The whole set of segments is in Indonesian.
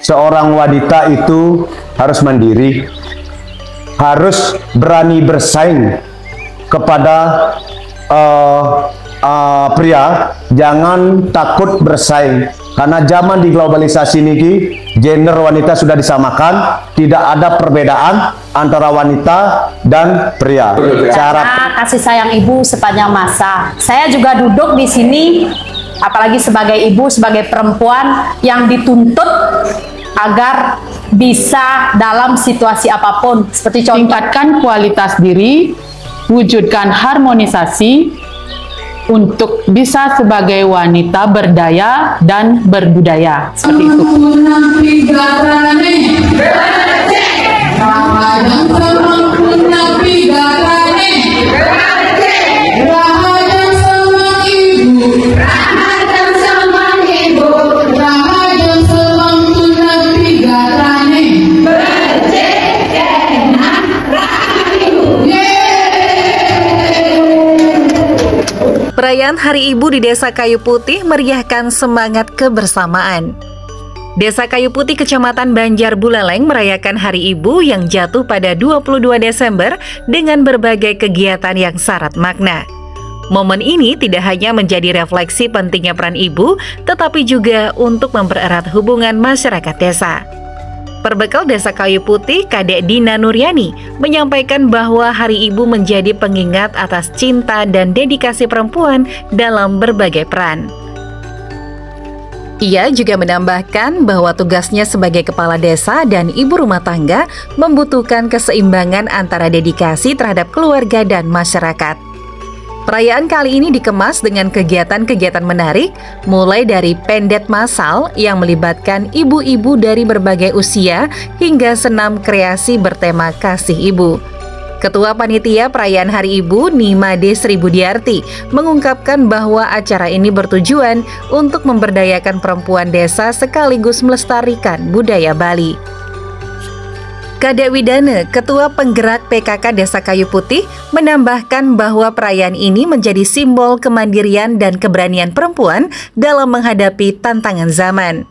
seorang wanita itu harus mandiri, harus berani bersaing kepada pria, jangan takut bersaing. Karena zaman di globalisasi niki, gender wanita sudah disamakan, tidak ada perbedaan antara wanita dan pria. Karena kasih sayang ibu sepanjang masa. Saya juga duduk di sini, apalagi sebagai ibu, sebagai perempuan yang dituntut agar bisa dalam situasi apapun, seperti contoh tingkatkan kualitas diri, wujudkan harmonisasi untuk bisa sebagai wanita berdaya dan berbudaya. Seperti itu. Perayaan Hari Ibu di Desa Kayu Putih meriahkan semangat kebersamaan. Desa Kayu Putih, Kecamatan Banjar Buleleng merayakan Hari Ibu yang jatuh pada 22 Desember dengan berbagai kegiatan yang syarat makna. Momen ini tidak hanya menjadi refleksi pentingnya peran ibu, tetapi juga untuk mempererat hubungan masyarakat desa. Perbekal Desa Kayu Putih, Kadek Dina Nuryani, menyampaikan bahwa Hari Ibu menjadi pengingat atas cinta dan dedikasi perempuan dalam berbagai peran. Ia juga menambahkan bahwa tugasnya sebagai kepala desa dan ibu rumah tangga membutuhkan keseimbangan antara dedikasi terhadap keluarga dan masyarakat. Perayaan kali ini dikemas dengan kegiatan-kegiatan menarik, mulai dari pendet massal yang melibatkan ibu-ibu dari berbagai usia hingga senam kreasi bertema kasih ibu. Ketua Panitia Perayaan Hari Ibu, Nimade Sri Budiarti, mengungkapkan bahwa acara ini bertujuan untuk memberdayakan perempuan desa sekaligus melestarikan budaya Bali. Kadek Widane, Ketua Penggerak PKK Desa Kayu Putih, menambahkan bahwa perayaan ini menjadi simbol kemandirian dan keberanian perempuan dalam menghadapi tantangan zaman.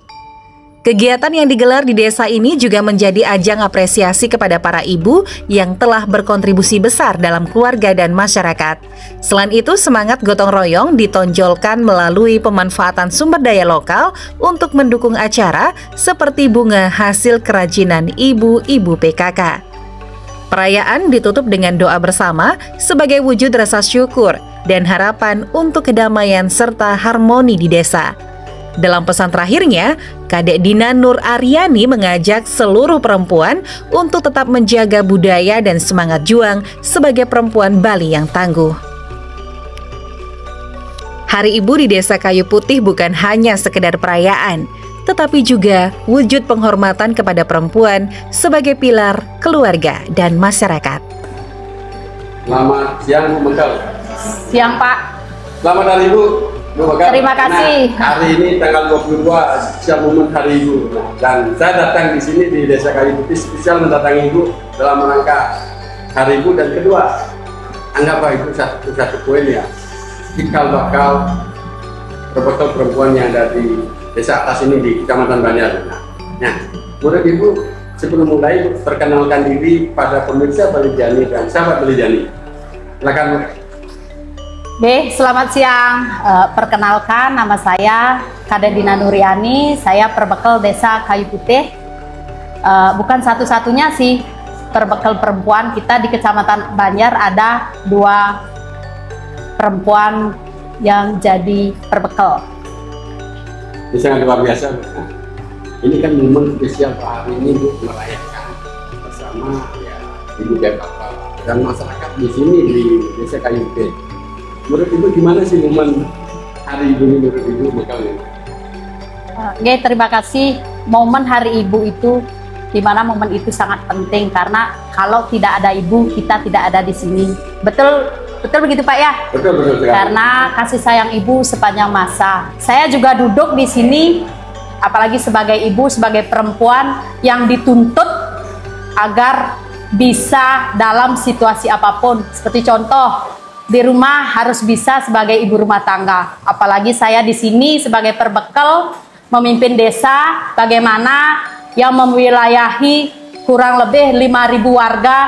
Kegiatan yang digelar di desa ini juga menjadi ajang apresiasi kepada para ibu yang telah berkontribusi besar dalam keluarga dan masyarakat. Selain itu, semangat gotong royong ditonjolkan melalui pemanfaatan sumber daya lokal untuk mendukung acara seperti bunga hasil kerajinan ibu-ibu PKK. Perayaan ditutup dengan doa bersama sebagai wujud rasa syukur dan harapan untuk kedamaian serta harmoni di desa. Dalam pesan terakhirnya, Kadek Dina Nur Aryani mengajak seluruh perempuan untuk tetap menjaga budaya dan semangat juang sebagai perempuan Bali yang tangguh. Hari Ibu di Desa Kayu Putih bukan hanya sekedar perayaan, tetapi juga wujud penghormatan kepada perempuan sebagai pilar keluarga dan masyarakat. Selamat siang, Bu Mekal. siang Pak. Selamat Hari Ibu. Terima kasih. Nah, hari ini tanggal 22 spesial momen Hari Ibu. Dan saya datang di sini di Desa Kayu Putih spesial mendatangi Ibu dalam rangka Hari Ibu. Dan kedua, anggaplah itu satu poin ya, cikal bakal perbekal perempuan yang ada di desa atas ini di Kecamatan Banjar. Nah, menurut Ibu, sebelum mulai perkenalkan diri pada pemirsa Balijani dan sahabat Balijani. Silakan Bu. Oke, selamat siang. Perkenalkan, nama saya Kadek Dina Nuryani. Saya perbekal Desa Kayu Putih. Bukan satu-satunya sih perbekal perempuan kita di Kecamatan Banjar, ada 2 perempuan yang jadi perbekal. Ini sangat luar biasa. Nah, ini kan momen spesial hari ini Bu, merayakan bersama ya Ibu Jakarta dan masyarakat di sini di Desa Kayu Putih. Menurut Ibu gimana sih momen Hari Ibu ini menurut Ibu Mekal? Oke, terima kasih. Momen Hari Ibu itu, dimana momen itu sangat penting karena kalau tidak ada ibu, kita tidak ada di sini. Betul begitu Pak ya? Betul. Karena kasih sayang ibu sepanjang masa. Saya juga duduk di sini, apalagi sebagai ibu, sebagai perempuan yang dituntut agar bisa dalam situasi apapun. Seperti contoh, di rumah harus bisa sebagai ibu rumah tangga. Apalagi saya di sini sebagai perbekal memimpin desa, bagaimana yang mewilayahi kurang lebih 5.000 warga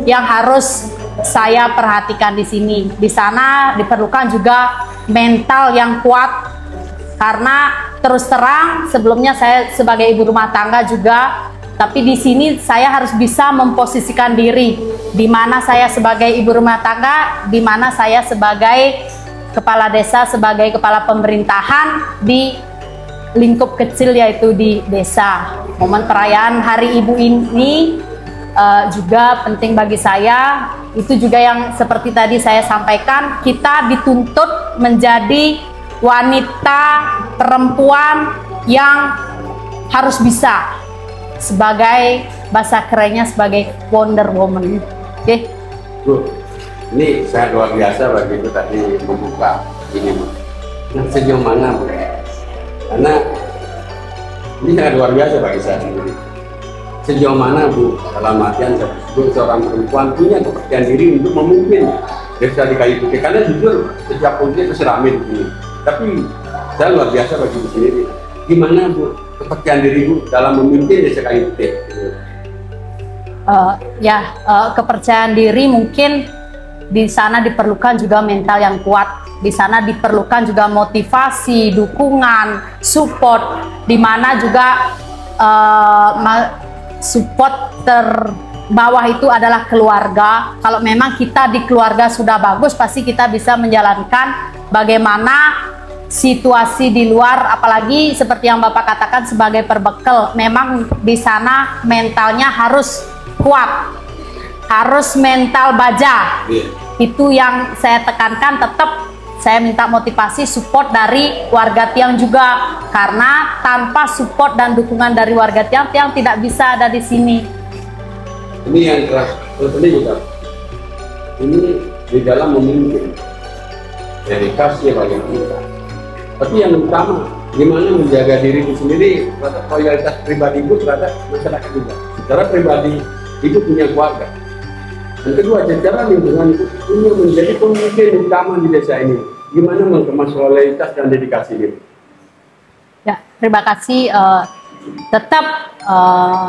yang harus saya perhatikan di sini. Di sana diperlukan juga mental yang kuat, karena terus terang sebelumnya saya sebagai ibu rumah tangga juga, tapi di sini saya harus bisa memposisikan diri di mana saya sebagai ibu rumah tangga, di mana saya sebagai kepala desa, sebagai kepala pemerintahan di lingkup kecil yaitu di desa. Momen perayaan Hari Ibu ini juga penting bagi saya. Itu juga yang seperti tadi saya sampaikan, kita dituntut menjadi wanita perempuan yang harus bisa, sebagai bahasa kerennya sebagai Wonder Woman. Oke. Bu, ini saya luar biasa begitu tadi membuka ini, Bu. Nah, sejauh mana, Bu? Karena ini sangat luar biasa bagi saya sendiri. Sejauh mana, Bu, dalam artian seorang perempuan punya kepercayaan diri untuk memimpin desa di Kayu Putih? Karena jujur, setiap putih itu serami di sini. Tapi saya luar biasa bagi Bu sendiri. Gimana, Bu, kepercayaan diri Bu dalam memimpin desa Kayu Putih? Kepercayaan diri mungkin di sana diperlukan juga mental yang kuat. Di sana diperlukan juga motivasi, dukungan, support, di mana juga support terbawah itu adalah keluarga. Kalau memang kita di keluarga sudah bagus, pasti kita bisa menjalankan bagaimana situasi di luar, apalagi seperti yang Bapak katakan sebagai perbekal. Memang di sana mentalnya harus kuat, harus mental baja. Itu yang saya tekankan. Tetap saya minta motivasi, support dari warga Tiang juga, karena tanpa support dan dukungan dari warga Tiang, Tiang tidak bisa ada di sini. Ini yang keras, ini juga. Ini di dalam memimpin, dedikasi bagi kita. Tapi yang utama, gimana menjaga diri itu sendiri, loyalitas pribadi itu terhadap masyarakat juga. Secara pribadi itu punya keluarga. Dan kedua, secara lingkungan itu punya menjadi pemimpin utama di desa ini. Gimana mengemas loyalitas dan dedikasi ini? Ya, terima kasih. Tetap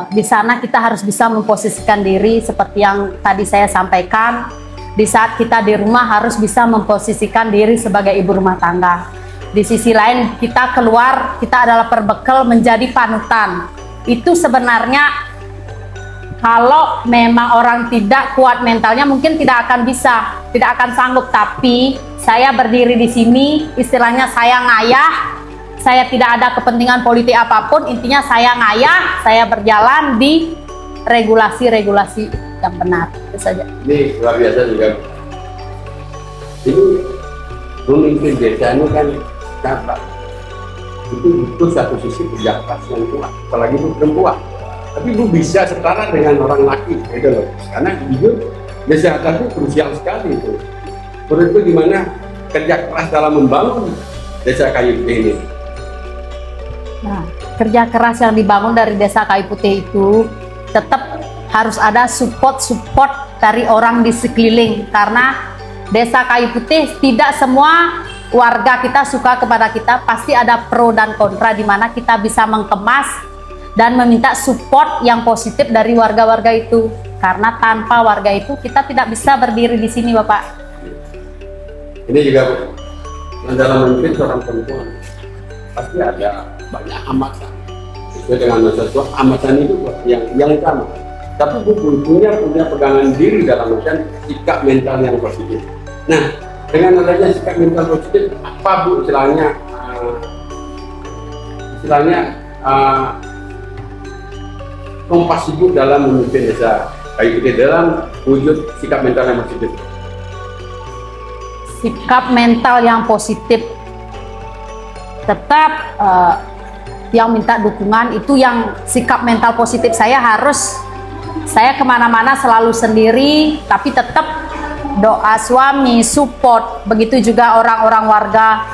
di sana kita harus bisa memposisikan diri seperti yang tadi saya sampaikan. Di saat kita di rumah harus bisa memposisikan diri sebagai ibu rumah tangga. Di sisi lain kita keluar, kita adalah perbekal menjadi panutan. Itu sebenarnya kalau memang orang tidak kuat mentalnya mungkin tidak akan bisa, tidak akan sanggup. Tapi saya berdiri di sini, istilahnya saya ngayah, saya tidak ada kepentingan politik apapun, intinya saya ngayah, saya berjalan di regulasi-regulasi yang benar. Itu saja. Ini luar biasa juga. Ini memimpin desa ini kan dapat. Itu butuh satu sisi kerja keras yang kuat, apalagi itu perempuan. Tapi Bu bisa setara dengan orang laki, gitu loh. Karena jujur desa itu krusial sekali itu. Menurut itu gimana kerja keras dalam membangun desa Kayu Putih ini? Nah, kerja keras yang dibangun dari desa Kayu Putih itu tetap harus ada support dari orang di sekeliling, karena desa Kayu Putih tidak semua warga kita suka kepada kita, pasti ada pro dan kontra, di mana kita bisa mengemas dan meminta support yang positif dari warga-warga itu, karena tanpa warga itu kita tidak bisa berdiri di sini, Bapak. Ini juga dalam memimpin seorang perempuan pasti ada banyak hambatan. Sesuai dengan masa tua, hambatan itu yang utama. Tapi Bu punya pegangan diri dalam artian sikap mental yang positif. Nah, dengan adanya sikap mental positif, apa Bu istilahnya kompas Ibu dalam memimpin desa Kayu Putih dalam wujud sikap mental yang positif? Sikap mental yang positif, tetap yang minta dukungan itu, yang sikap mental positif saya kemana-mana selalu sendiri, tapi tetap doa suami, support, begitu juga orang-orang warga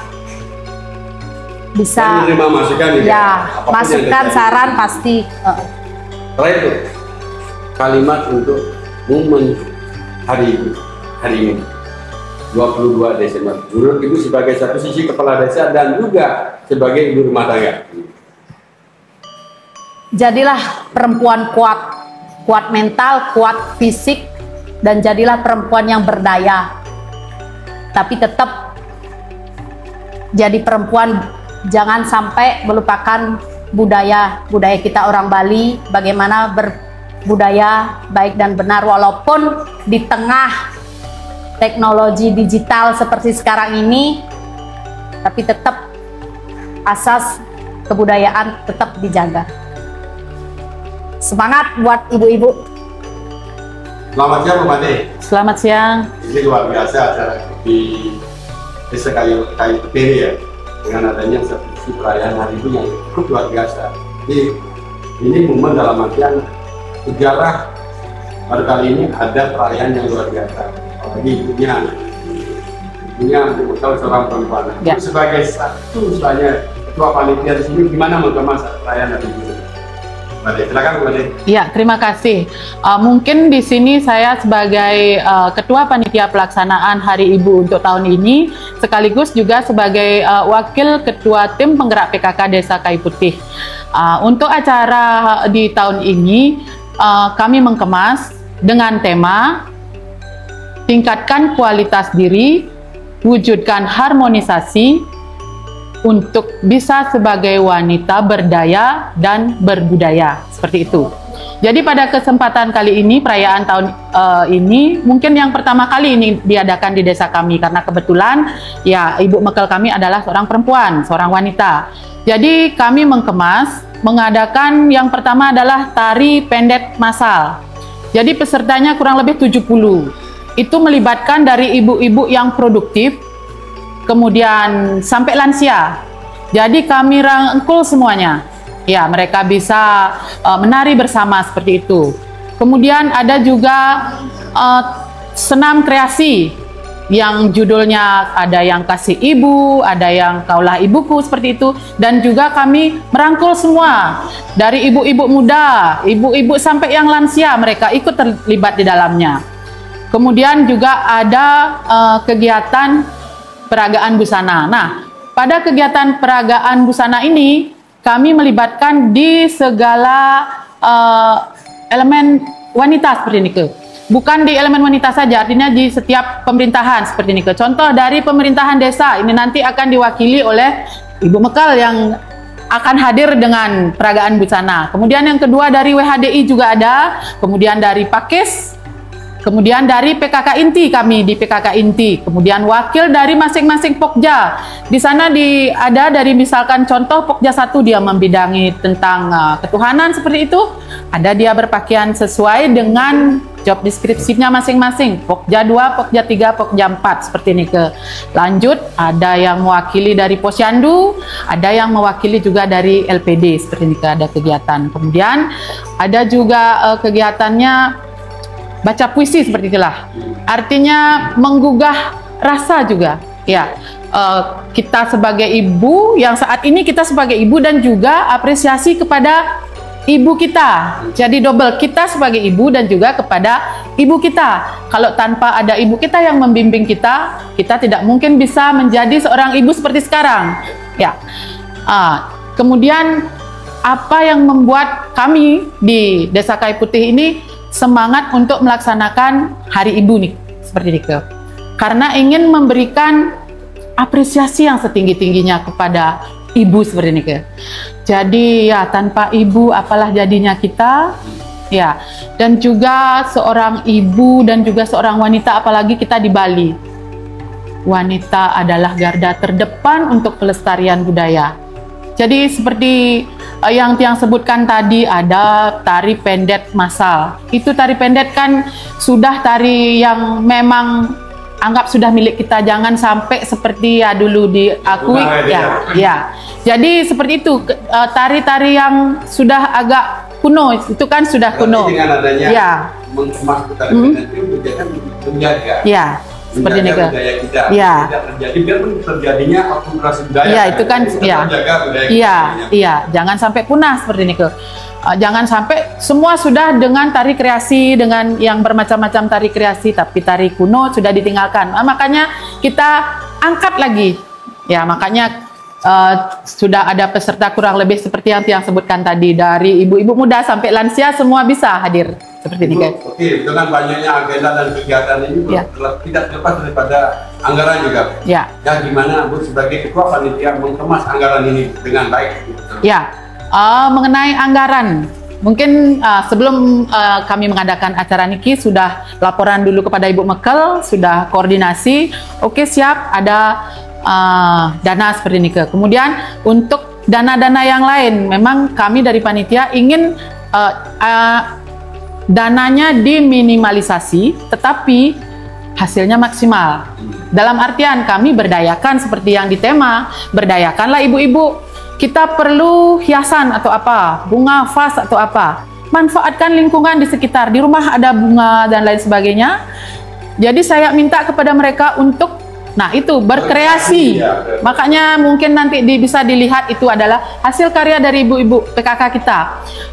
bisa menerima masukan ya, masukan saran pasti. Terakhir tuh kalimat untuk momen hari ini 22 Desember. Menurut Ibu sebagai satu sisi kepala desa dan juga sebagai ibu rumah tangga. jadilah perempuan kuat, kuat mental, kuat fisik, dan jadilah perempuan yang berdaya. Tapi tetap jadi perempuan, jangan sampai melupakan budaya kita orang Bali, bagaimana berbudaya baik dan benar, walaupun di tengah teknologi digital seperti sekarang ini, tapi tetap asas kebudayaan tetap dijaga. Semangat buat ibu-ibu. Selamat siang Bu Made. Selamat siang. Ini luar biasa acara di Desa Kayu Putih ya, dengan adanya seperti perayaan Hari Ibu yang cukup luar biasa. Jadi ini momen dalam artian sejarah pada kali ini ada perayaan yang luar biasa. Apalagi ibunya betul seorang perempuan. Ya. Sebagai satu misalnya ketua panitia di sini, gimana mengemas perayaan Hari Ibu? Made, silakan Bu Made. Ya, terima kasih. Mungkin di sini saya sebagai Ketua Panitia Pelaksanaan Hari Ibu untuk tahun ini, sekaligus juga sebagai Wakil Ketua Tim Penggerak PKK Desa Kayu Putih. Untuk acara di tahun ini, kami mengemas dengan tema tingkatkan kualitas diri, wujudkan harmonisasi, untuk bisa sebagai wanita berdaya dan berbudaya, seperti itu. Jadi pada kesempatan kali ini, perayaan tahun ini mungkin yang pertama kali ini diadakan di desa kami, karena kebetulan ya Ibu Mekel kami adalah seorang perempuan, seorang wanita. Jadi kami mengemas, mengadakan yang pertama adalah tari pendet massal. Jadi pesertanya kurang lebih 70. Itu melibatkan dari ibu-ibu yang produktif, kemudian sampai lansia. Jadi kami rangkul semuanya. Ya, mereka bisa menari bersama seperti itu. Kemudian ada juga senam kreasi yang judulnya ada yang kasih ibu, ada yang kaulah ibuku, seperti itu. Dan juga kami merangkul semua, dari ibu-ibu muda, ibu-ibu sampai yang lansia, mereka ikut terlibat di dalamnya. Kemudian juga ada kegiatan peragaan busana. Nah, pada kegiatan peragaan busana ini, kami melibatkan di segala elemen wanita seperti ini. Bukan di elemen wanita saja, artinya di setiap pemerintahan seperti ini. Contoh dari pemerintahan desa, ini nanti akan diwakili oleh Ibu Mekel yang akan hadir dengan peragaan busana. Kemudian yang kedua dari WHDI juga ada, kemudian dari Pakis, kemudian dari PKK Inti, kami di PKK Inti, kemudian wakil dari masing-masing Pokja. Di sana ada dari misalkan contoh Pokja 1 dia membidangi tentang ketuhanan seperti itu. Ada dia berpakaian sesuai dengan job deskripsinya masing-masing. Pokja 2, Pokja 3, Pokja 4 seperti ini. Lanjut ada yang mewakili dari Posyandu, ada yang mewakili juga dari LPD seperti ini. Ada kegiatan. Kemudian ada juga kegiatannya baca puisi seperti itulah. Artinya menggugah rasa juga. Ya, kita sebagai ibu, yang saat ini kita sebagai ibu dan juga apresiasi kepada ibu kita. Jadi double, kita sebagai ibu dan juga kepada ibu kita. Kalau tanpa ada ibu kita yang membimbing kita, kita tidak mungkin bisa menjadi seorang ibu seperti sekarang. Ya. Kemudian apa yang membuat kami di Desa Kayu Putih ini semangat untuk melaksanakan Hari Ibu nih, seperti itu. Karena ingin memberikan apresiasi yang setinggi-tingginya kepada ibu seperti ini. Jadi ya tanpa ibu apalah jadinya kita. Ya, dan juga seorang ibu dan juga seorang wanita, apalagi kita di Bali. Wanita adalah garda terdepan untuk pelestarian budaya. Jadi seperti yang Tiang sebutkan tadi, ada tari pendet massal. Itu tari pendet kan sudah tari yang memang anggap sudah milik kita, jangan sampai seperti ya dulu diakui ya. Jadi seperti itu, tari-tari yang sudah agak kuno, itu kan sudah kuno. Dengan adanya ya. mengemas tari pendet itu kan menjaga. Ya. Seperti ini budaya kita, ya. Tidak terjadi, biarpun terjadinya akulturasi budaya. Iya, itu kan ya. Iya, iya, jangan sampai punah seperti ini jangan sampai semua sudah dengan tari kreasi, dengan yang bermacam-macam tari kreasi, tapi tari kuno sudah ditinggalkan. Makanya kita angkat lagi. Ya, makanya sudah ada peserta kurang lebih seperti yang Tiang sebutkan tadi, dari ibu-ibu muda sampai lansia semua bisa hadir seperti ini kan. Oke, dengan banyaknya agenda dan kegiatan ini tidak terlepas daripada anggaran juga. Ya. Ya, gimana Bu sebagai ketua panitia mengemas anggaran ini dengan baik? Ya, mengenai anggaran, mungkin sebelum kami mengadakan acara niki sudah laporan dulu kepada Ibu Mekel, sudah koordinasi. Oke, siap, ada dana seperti ini ke. Kemudian untuk dana-dana yang lain, memang kami dari panitia ingin dananya diminimalisasi, tetapi hasilnya maksimal. Dalam artian kami berdayakan seperti yang di tema, berdayakanlah ibu-ibu. Kita perlu hiasan atau apa, bunga vas atau apa. Manfaatkan lingkungan di sekitar, di rumah ada bunga dan lain sebagainya. Jadi saya minta kepada mereka untuk itu berkreasi. Makanya mungkin nanti bisa dilihat itu adalah hasil karya dari ibu-ibu PKK kita.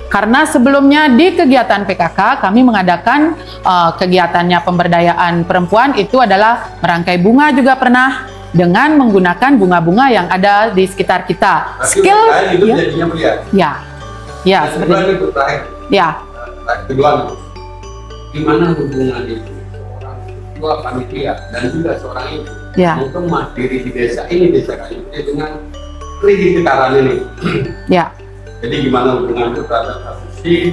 Karena sebelumnya di kegiatan PKK kami mengadakan kegiatannya pemberdayaan perempuan, itu adalah merangkai bunga juga pernah, dengan menggunakan bunga-bunga yang ada di sekitar kita. Skill ya seperti itu. Ya. Kedua, gimana hubungan itu ketua panitia dan juga seorang ibu mengemas diri di desa ini, desa Kayuputih, dengan di sekitaran ini. Ya. Jadi gimana hubungan itu terhadap asisi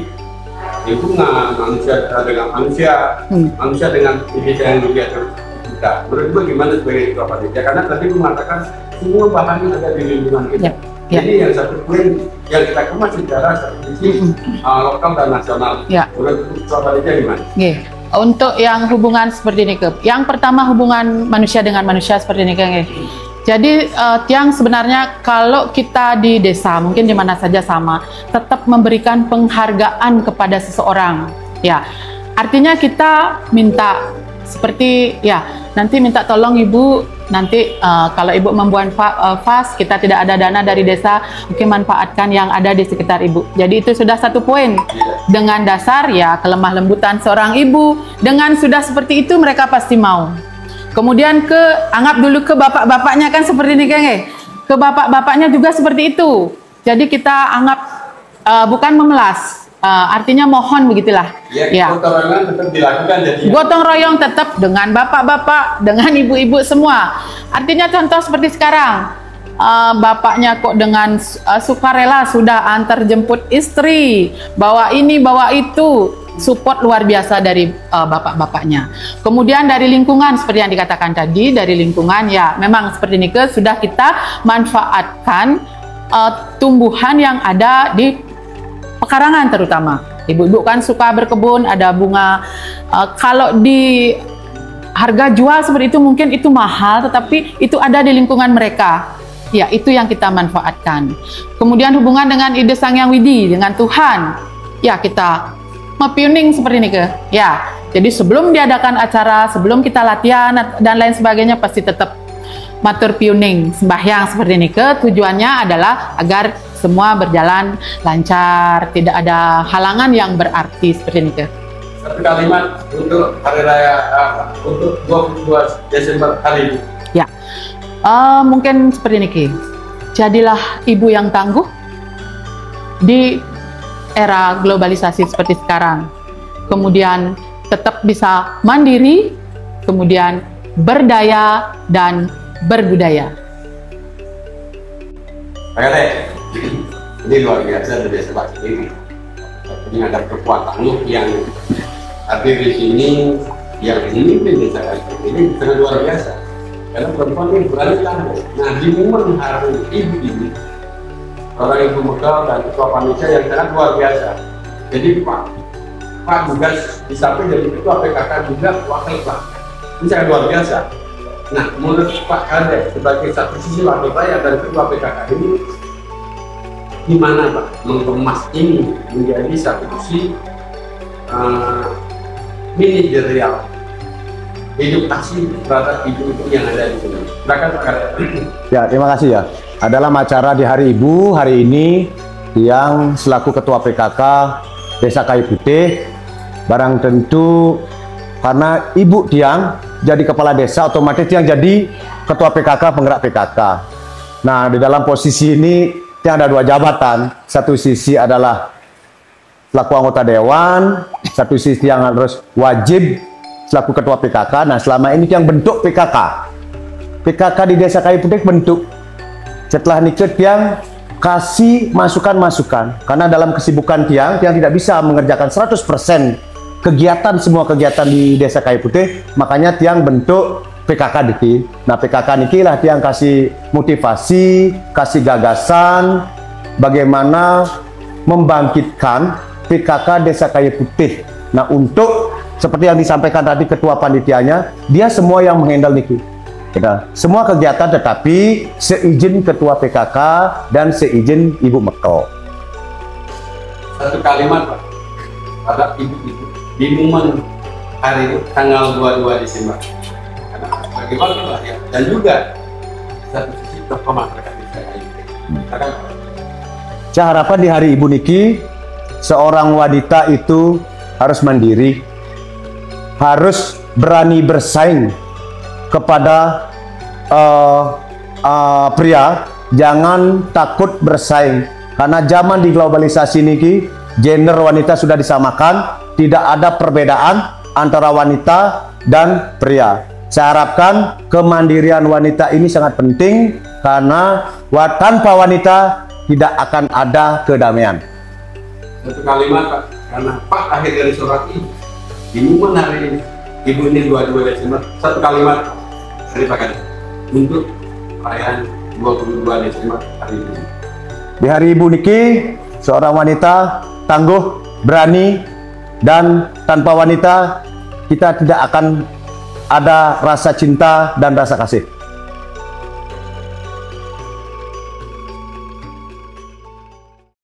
lingkungan, manusia dengan manusia, manusia dengan desa yang juga kita. Menurut gue gimana sebagai ketua panitia? Karena tadi gue mengatakan semua bahan ada di lingkungan kita. Jadi yang satu poin yang kita kemas secara strategis lokal dan nasional. Menurut ketua panitia gimana? Untuk yang hubungan seperti ini, yang pertama hubungan manusia dengan manusia seperti ini, Jadi Tiang sebenarnya kalau kita di desa, mungkin di mana saja sama, tetap memberikan penghargaan kepada seseorang. Ya, artinya kita minta seperti nanti minta tolong ibu, nanti kalau ibu membuat vas, kita tidak ada dana dari desa, mungkin manfaatkan yang ada di sekitar ibu. Jadi itu sudah satu poin. Dengan dasar kelemah lembutan seorang ibu, dengan sudah seperti itu mereka pasti mau. Kemudian anggap dulu ke bapak-bapaknya kan seperti ini kan, ke bapak-bapaknya juga seperti itu. Jadi kita anggap bukan memelas. Artinya mohon begitulah. Gotong royong tetap dilakukan. Gotong royong tetap dengan bapak-bapak, dengan ibu-ibu semua. Artinya contoh seperti sekarang, bapaknya kok dengan sukarela sudah antar jemput istri, bawa ini bawa itu, support luar biasa dari bapak-bapaknya. Kemudian dari lingkungan seperti yang dikatakan tadi, dari lingkungan memang seperti ini sudah kita manfaatkan tumbuhan yang ada di pekarangan terutama. Ibu-ibu kan suka berkebun, ada bunga. Kalau di harga jual seperti itu mungkin itu mahal, tetapi itu ada di lingkungan mereka. Ya, itu yang kita manfaatkan. Kemudian hubungan dengan Ide Sang Hyang Widi, dengan Tuhan. Ya, kita mepiuning seperti ini jadi sebelum diadakan acara, sebelum kita latihan dan lain sebagainya, pasti tetap matur piuning, sembahyang seperti ini tujuannya adalah agar semua berjalan lancar, tidak ada halangan yang berarti seperti ini Satu kalimat untuk hari raya untuk 22 Desember hari ini. Mungkin seperti ini jadilah ibu yang tangguh di era globalisasi seperti sekarang. Kemudian tetap bisa mandiri, kemudian berdaya dan berbudaya. Ini luar biasa dari desa ini. Ini ada kekuatan yang hadir di sini, yang memimpin desa ini sangat luar biasa. Karena perempuan ini berani tampil. Nah, di momen hari ibu ini, orang ibu Mekel dan ketua panitia yang sangat luar biasa. Jadi Pak Bugas di samping jadi ketua PKK juga wakil Pak. Ini sangat luar biasa. Nah, menurut Pak Kadek sebagai satu sisi wakil rakyat dan ketua PKK ini, gimana Pak mengemas ini menjadi satu sisi manajerial edukasi terhadap ibu-ibu yang ada di sini. Silakan Pak Kadek. Ya, terima kasih ya. Adalah acara di Hari Ibu hari ini yang selaku Ketua PKK Desa Kayuputih, barang tentu karena Ibu Tiang jadi kepala desa, otomatis yang jadi Ketua PKK, penggerak PKK. Nah, di dalam posisi ini ada 2 jabatan. Satu sisi adalah selaku anggota dewan, satu sisi yang harus wajib selaku ketua PKK. Nah, selama ini yang bentuk PKK di Desa Kayu Putih bentuk. Setelah nikah yang kasih masukan-masukan, karena dalam kesibukan tiang tidak bisa mengerjakan 100% semua kegiatan di Desa Kayu Putih, makanya tiang bentuk PKK niki. Nah, PKK niki lah tiang kasih motivasi, kasih gagasan bagaimana membangkitkan PKK Desa Kayu Putih. Nah, untuk seperti yang disampaikan tadi ketua panitianya, dia semua yang menghandle niki. Semua kegiatan tetapi seizin ketua PKK dan seizin Ibu Meko. Satu kalimat Pak, pada ibu-ibu di momen hari itu tanggal 22 Desember. Karena bagaimana ya, dan juga satu sisi tokoh masyarakat Desa Kayu Putih. Saya harapkan di hari Ibu niki seorang wanita itu harus mandiri, harus berani bersaing kepada pria, jangan takut bersaing karena zaman di globalisasi niki gender wanita sudah disamakan, tidak ada perbedaan antara wanita dan pria. Saya harapkan kemandirian wanita ini sangat penting karena tanpa wanita tidak akan ada kedamaian. Satu kalimat Pak, karena Pak akhir dari surat ini di momen hari Ibu ini 22 Desember, satu kalimat dari Pak Kadek untuk perayaan 22 Desember hari ini. Di hari Ibu niki seorang wanita tangguh, berani, dan tanpa wanita kita tidak akan ada rasa cinta dan rasa kasih.